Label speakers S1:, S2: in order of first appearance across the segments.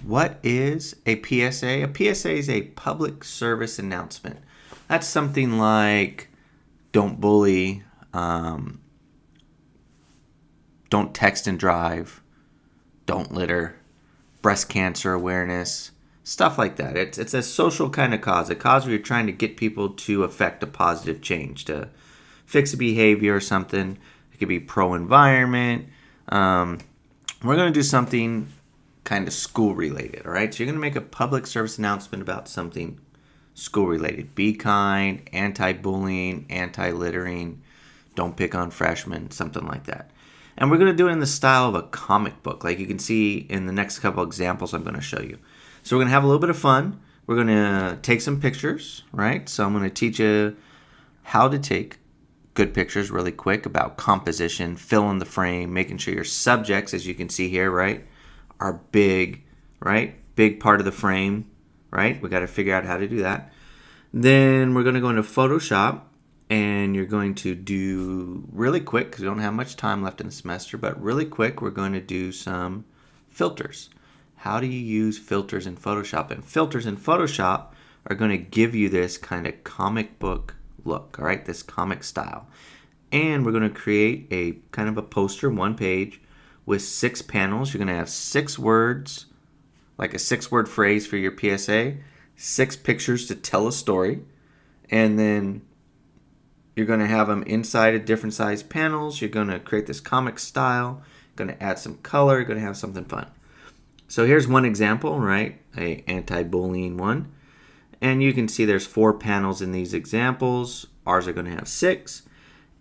S1: What is a PSA? A PSA is a public service announcement. That's something like don't bully, don't text and drive, don't litter, breast cancer awareness, stuff like that. It's a social kind of cause, a cause where you're trying to get people to affect a positive change, to fix a behavior or something. It could be pro-environment. We're going to do something kind of school related, all right? So you're going to make a public service announcement about something school related. Be kind, anti-bullying, anti-littering, don't pick on freshmen, something like that. And we're going to do it in the style of a comic book, like you can see in the next couple examples I'm going to show you. So we're going to have a little bit of fun. We're going to take some pictures, right? So I'm going to teach you how to take good pictures really quick about composition, fill in the frame, making sure your subjects, as you can see here, right, are big, right? Big part of the frame, right? We got to figure out how to do that. Then we're going to go into Photoshop, and you're going to do really quick, because we don't have much time left in the semester, but really quick, we're going to do some filters. How do you use filters in Photoshop? And filters in Photoshop are going to give you this kind of comic book look, all right, this comic style. And we're going to create a kind of a poster, one page, with 6 panels. You're going to have 6 words, like a 6-word phrase for your PSA, 6 pictures to tell a story, and then you're going to have them inside of different size panels. You're going to create this comic style, going to add some color, you're going to have something fun. So here's one example, right, a anti-bullying one. And you can see there's 4 panels in these examples. Ours are going to have 6.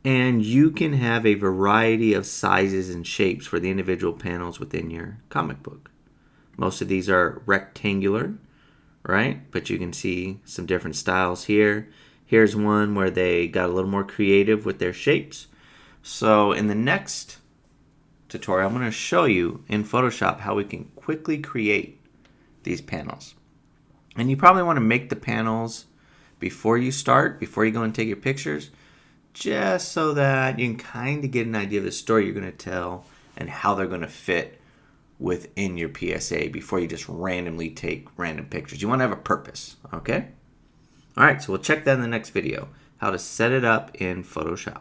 S1: And you can have a variety of sizes and shapes for the individual panels within your comic book. Most of these are rectangular, right? But you can see some different styles here. Here's one where they got a little more creative with their shapes. So in the next tutorial, I'm going to show you in Photoshop how we can quickly create these panels. And you probably want to make the panels before you start, before you go and take your pictures, just so that you can kind of get an idea of the story you're going to tell and how they're going to fit within your PSA before you just randomly take random pictures. You want to have a purpose, okay? All right, so we'll check that in the next video, how to set it up in Photoshop.